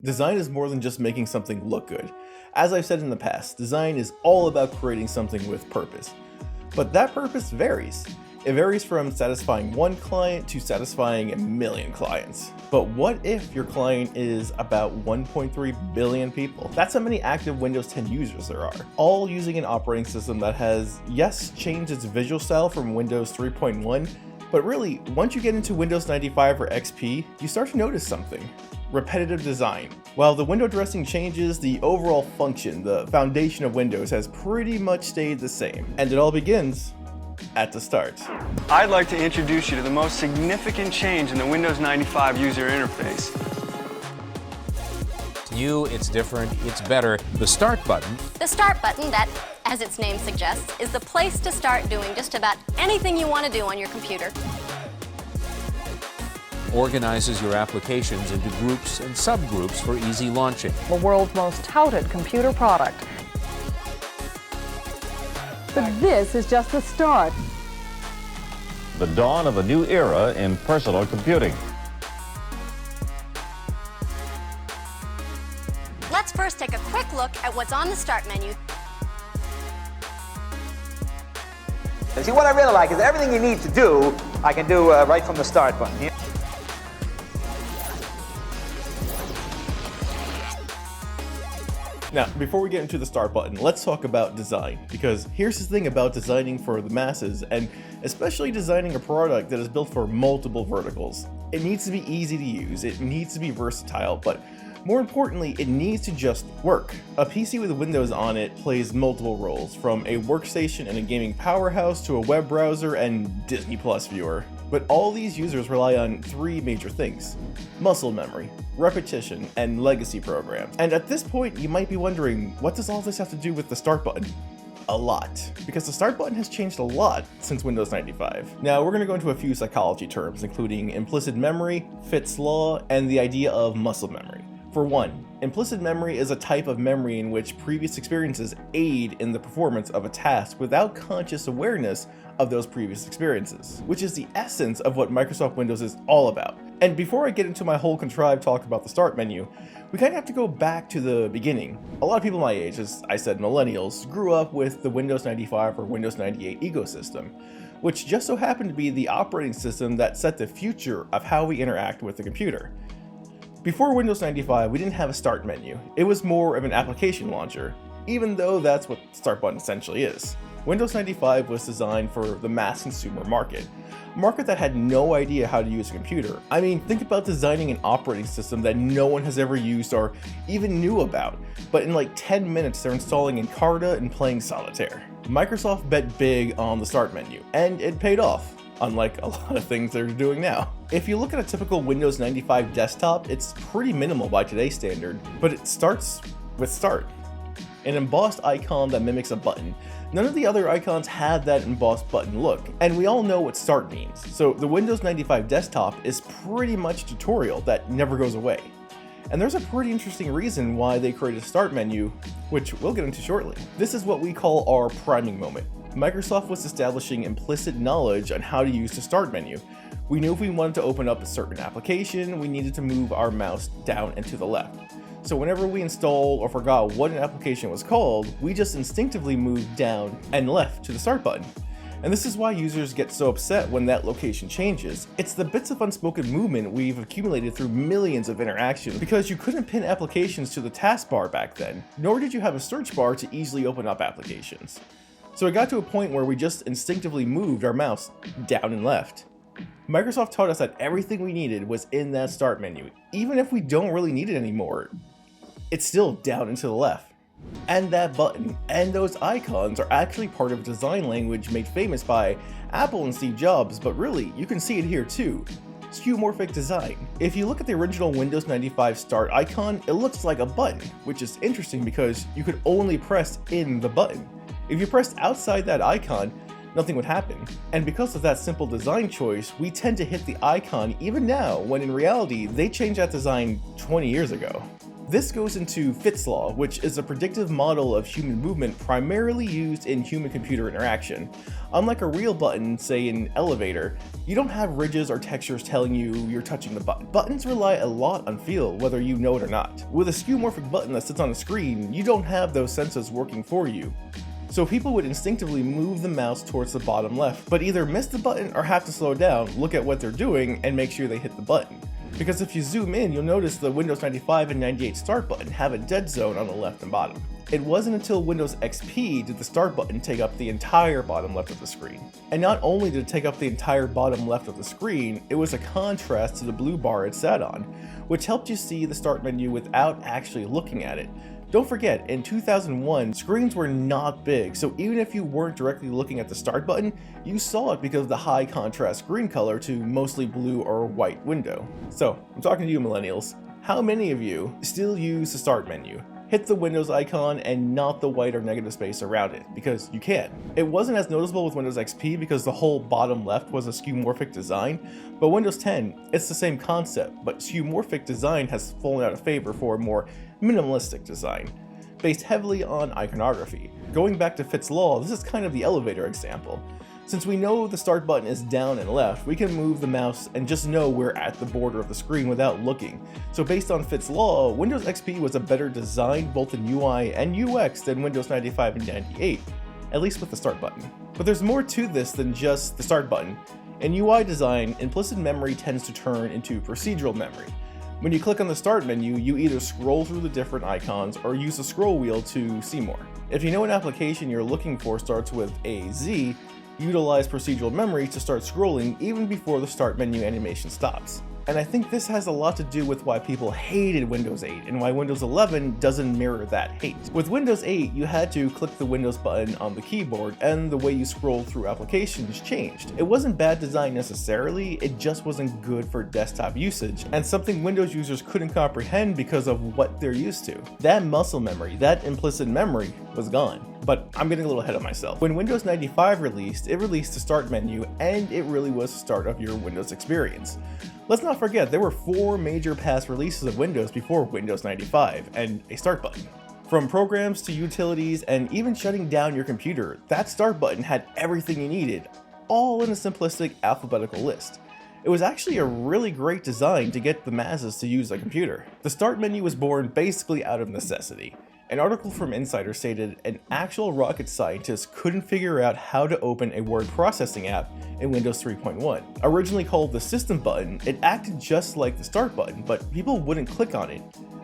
Design is more than just making something look good. As I've said in the past, design is all about creating something with purpose. But that purpose varies. It varies from satisfying one client to satisfying a million clients. But what if your client is about 1.3 billion people? That's how many active Windows 10 users there are, all using an operating system that has, yes, changed its visual style from Windows 3.1, but really, once you get into Windows 95 or XP, you start to notice something. Repetitive design. While the window dressing changes, the overall function, the foundation of Windows has pretty much stayed the same. And it all begins at the start. I'd like to introduce you to the most significant change in the Windows 95 user interface. To you, it's different, it's better. The Start button. The Start button that, as its name suggests, is the place to start doing just about anything you want to do on your computer. Organizes your applications into groups and subgroups for easy launching. The world's most touted computer product. But this is just the start. The dawn of a new era in personal computing. Let's first take a quick look at what's on the Start menu. See, what I really like is everything you need to do, I can do right from the Start button. Yeah. Now, before we get into the Start button, let's talk about design, because here's the thing about designing for the masses, and especially designing a product that is built for multiple verticals. It needs to be easy to use, it needs to be versatile, but more importantly, it needs to just work. A PC with Windows on it plays multiple roles, from a workstation and a gaming powerhouse to a web browser and Disney Plus viewer. But all these users rely on three major things: muscle memory, repetition, and legacy programs. And at this point, you might be wondering, what does all this have to do with the Start button? A lot, because the Start button has changed a lot since Windows 95. Now, we're going to go into a few psychology terms, including implicit memory, Fitt's law, and the idea of muscle memory. For one, implicit memory is a type of memory in which previous experiences aid in the performance of a task without conscious awareness of those previous experiences, which is the essence of what Microsoft Windows is all about. And before I get into my whole contrived talk about the Start menu, we kind of have to go back to the beginning. A lot of people my age, as I said, millennials, grew up with the Windows 95 or Windows 98 ecosystem, which just so happened to be the operating system that set the future of how we interact with the computer. Before Windows 95, we didn't have a Start menu. It was more of an application launcher, even though that's what the Start button essentially is. Windows 95 was designed for the mass consumer market, a market that had no idea how to use a computer. I mean, think about designing an operating system that no one has ever used or even knew about, but in like 10 minutes they're installing Encarta and playing solitaire. Microsoft bet big on the Start menu, and it paid off, unlike a lot of things they're doing now. If you look at a typical Windows 95 desktop, it's pretty minimal by today's standard, but it starts with Start, an embossed icon that mimics a button. None of the other icons have that embossed button look, and we all know what Start means, so the Windows 95 desktop is pretty much a tutorial that never goes away. And there's a pretty interesting reason why they created a Start menu, which we'll get into shortly. This is what we call our priming moment. Microsoft was establishing implicit knowledge on how to use the Start menu. We knew if we wanted to open up a certain application, we needed to move our mouse down and to the left. So whenever we installed or forgot what an application was called, we just instinctively moved down and left to the Start button. And this is why users get so upset when that location changes. It's the bits of unspoken movement we've accumulated through millions of interactions, because you couldn't pin applications to the taskbar back then, nor did you have a search bar to easily open up applications. So it got to a point where we just instinctively moved our mouse down and left. Microsoft taught us that everything we needed was in that Start menu. Even if we don't really need it anymore, it's still down and to the left. And that button and those icons are actually part of a design language made famous by Apple and Steve Jobs, but really, you can see it here too. Skeuomorphic design. If you look at the original Windows 95 Start icon, it looks like a button, which is interesting because you could only press in the button. If you pressed outside that icon, nothing would happen. And because of that simple design choice, we tend to hit the icon even now, when in reality, they changed that design 20 years ago. This goes into Fitts law, which is a predictive model of human movement primarily used in human-computer interaction. Unlike a real button, say an elevator, you don't have ridges or textures telling you you're touching the button. Buttons rely a lot on feel, whether you know it or not. With a skeuomorphic button that sits on a screen, you don't have those senses working for you. So people would instinctively move the mouse towards the bottom left, but either miss the button or have to slow down, look at what they're doing, and make sure they hit the button. Because if you zoom in, you'll notice the Windows 95 and 98 start button have a dead zone on the left and bottom. It wasn't until Windows XP did the start button take up the entire bottom left of the screen. And not only did it take up the entire bottom left of the screen, it was a contrast to the blue bar it sat on, which helped you see the start menu without actually looking at it. Don't forget, in 2001, screens were not big, so even if you weren't directly looking at the start button, you saw it because of the high contrast screen color to mostly blue or white window. So, I'm talking to you millennials. How many of you still use the start menu? Hit the Windows icon and not the white or negative space around it, because you can. It wasn't as noticeable with Windows XP because the whole bottom left was a skeuomorphic design, but Windows 10, it's the same concept, but skeuomorphic design has fallen out of favor for a more minimalistic design, based heavily on iconography. Going back to Fitts' law, this is kind of the elevator example. Since we know the start button is down and left, we can move the mouse and just know we're at the border of the screen without looking. So based on Fitts' law, Windows XP was a better design both in UI and UX than Windows 95 and 98, at least with the start button. But there's more to this than just the start button. In UI design, implicit memory tends to turn into procedural memory. When you click on the start menu, you either scroll through the different icons or use the scroll wheel to see more. If you know an application you're looking for starts with AZ, utilize procedural memory to start scrolling even before the start menu animation stops. And I think this has a lot to do with why people hated Windows 8 and why Windows 11 doesn't mirror that hate. With Windows 8, you had to click the Windows button on the keyboard and the way you scrolled through applications changed. It wasn't bad design necessarily, it just wasn't good for desktop usage and something Windows users couldn't comprehend because of what they're used to. That muscle memory, that implicit memory was gone. But I'm getting a little ahead of myself. When Windows 95 released, it released the start menu and it really was the start of your Windows experience. Let's not forget, there were 4 major past releases of Windows before Windows 95 and a start button. From programs to utilities and even shutting down your computer, that start button had everything you needed, all in a simplistic alphabetical list. It was actually a really great design to get the masses to use a computer. The start menu was born basically out of necessity. An article from Insider stated an actual rocket scientist couldn't figure out how to open a word processing app in Windows 3.1. Originally called the System button, it acted just like the Start button, but people wouldn't click on it.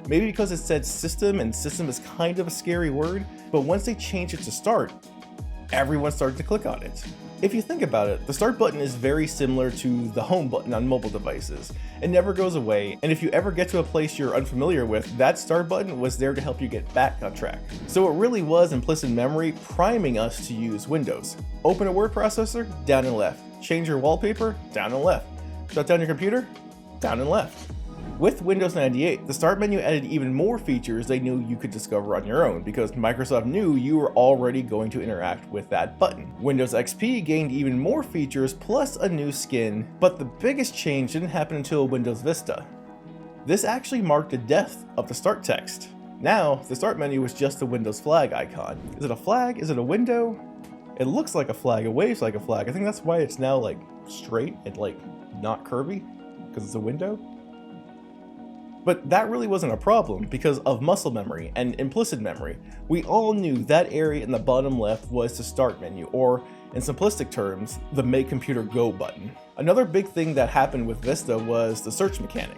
Maybe because it said system and system is kind of a scary word, but once they changed it to Start, everyone started to click on it. If you think about it, the Start button is very similar to the Home button on mobile devices. It never goes away, and if you ever get to a place you're unfamiliar with, that Start button was there to help you get back on track. So it really was implicit memory priming us to use Windows. Open a word processor, down and left. Change your wallpaper, down and left. Shut down your computer, down and left. With Windows 98, the Start menu added even more features they knew you could discover on your own because Microsoft knew you were already going to interact with that button. Windows XP gained even more features plus a new skin, but the biggest change didn't happen until Windows Vista. This actually marked the death of the Start text. Now, the Start menu was just the Windows flag icon. Is it a flag? Is it a window? It looks like a flag, it waves like a flag. I think that's why it's now like straight and like not curvy, because it's a window. But that really wasn't a problem because of muscle memory and implicit memory. We all knew that area in the bottom left was the Start menu, or in simplistic terms, the Make Computer Go button. Another big thing that happened with Vista was the search mechanic.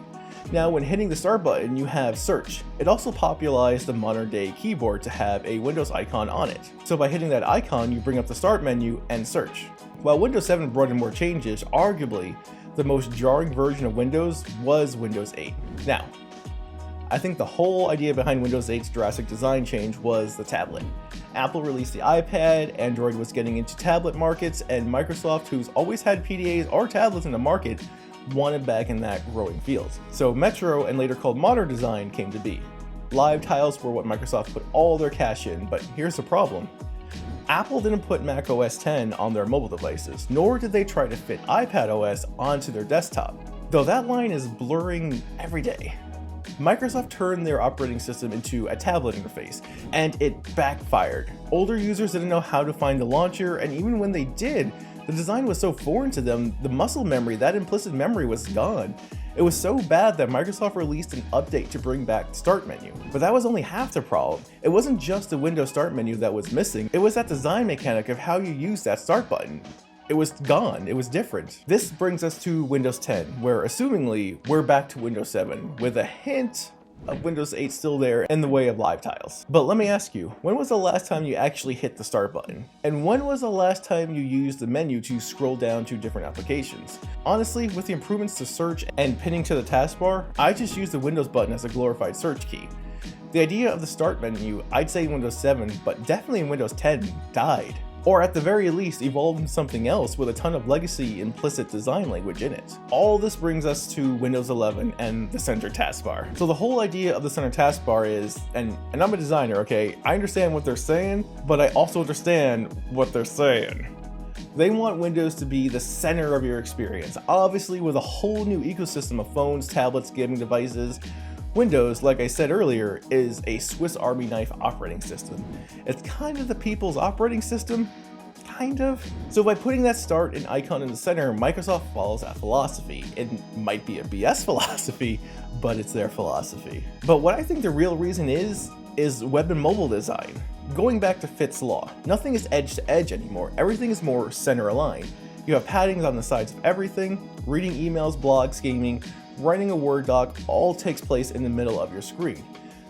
Now, when hitting the Start button, you have search. It also popularized the modern day keyboard to have a Windows icon on it. So by hitting that icon, you bring up the Start menu and search. While Windows 7 brought in more changes, arguably, the most jarring version of Windows was Windows 8. Now, I think the whole idea behind Windows 8's drastic design change was the tablet. Apple released the iPad, Android was getting into tablet markets, and Microsoft, who's always had PDAs or tablets in the market, wanted back in that growing field. So Metro, and later called Modern Design, came to be. Live tiles were what Microsoft put all their cash in, but here's the problem. Apple didn't put Mac OS X on their mobile devices, nor did they try to fit iPad OS onto their desktop, though that line is blurring every day. Microsoft turned their operating system into a tablet interface, and it backfired. Older users didn't know how to find the launcher, and even when they did, the design was so foreign to them, the muscle memory, that implicit memory, was gone. It was so bad that Microsoft released an update to bring back the start menu. But that was only half the problem. It wasn't just the Windows start menu that was missing, it was that design mechanic of how you use that start button. It was gone, it was different. This brings us to Windows 10, where assumingly we're back to Windows 7, with a hint of Windows 8 still there in the way of live tiles. But let me ask you, when was the last time you actually hit the start button? And when was the last time you used the menu to scroll down to different applications? Honestly, with the improvements to search and pinning to the taskbar, I just use the Windows button as a glorified search key. The idea of the start menu, I'd say in Windows 7, but definitely in Windows 10, died. Or at the very least evolved into something else with a ton of legacy implicit design language in it. All this brings us to Windows 11 and the center taskbar. So the whole idea of the center taskbar is, and I'm a designer, okay, I understand what they're saying, but I also understand what they're saying. They want Windows to be the center of your experience, obviously with a whole new ecosystem of phones, tablets, gaming devices. Windows, like I said earlier, is a Swiss Army knife operating system. It's kind of the people's operating system, kind of. So by putting that start and icon in the center, Microsoft follows that philosophy. It might be a BS philosophy, but it's their philosophy. But what I think the real reason is web and mobile design. Going back to Fitt's Law, nothing is edge to edge anymore. Everything is more center aligned. You have paddings on the sides of everything. Reading emails, blogs, gaming, writing a Word doc all takes place in the middle of your screen.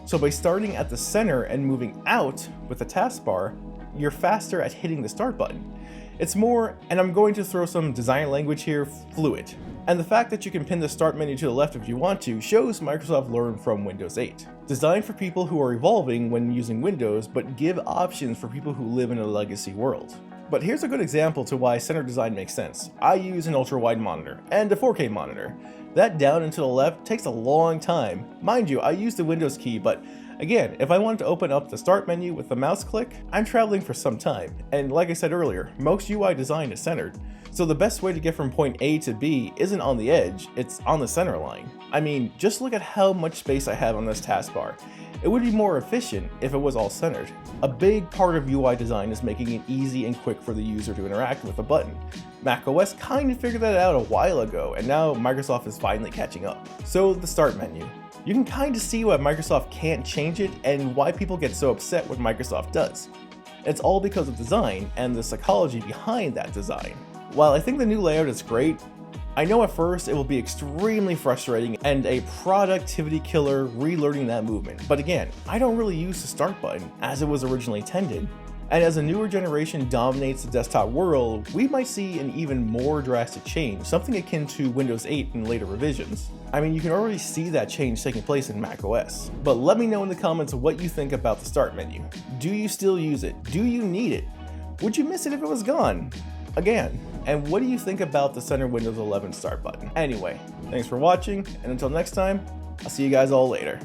So by starting at the center and moving out with the taskbar, you're faster at hitting the start button. It's more, and I'm going to throw some design language here, fluid. And the fact that you can pin the start menu to the left if you want to shows Microsoft learned from Windows 8. Designed for people who are evolving when using Windows, but give options for people who live in a legacy world. But here's a good example to why center design makes sense. I use an ultra-wide monitor and a 4K monitor. That down and to the left takes a long time. Mind you, I use the Windows key, but again, if I wanted to open up the start menu with the mouse click, I'm traveling for some time. And like I said earlier, most UI design is centered. So the best way to get from point A to B isn't on the edge, it's on the center line. I mean, just look at how much space I have on this taskbar. It would be more efficient if it was all centered. A big part of UI design is making it easy and quick for the user to interact with a button. macOS kind of figured that out a while ago, and now Microsoft is finally catching up. So the start menu. You can kind of see why Microsoft can't change it and why people get so upset when Microsoft does. It's all because of design and the psychology behind that design. While I think the new layout is great, I know at first it will be extremely frustrating and a productivity killer relearning that movement. But again, I don't really use the start button as it was originally intended. And as a newer generation dominates the desktop world, we might see an even more drastic change, something akin to Windows 8 in later revisions. I mean, you can already see that change taking place in macOS. But let me know in the comments what you think about the start menu. Do you still use it? Do you need it? Would you miss it if it was gone? Again, and what do you think about the center Windows 11 start button? Anyway, thanks for watching, and until next time, I'll see you guys all later.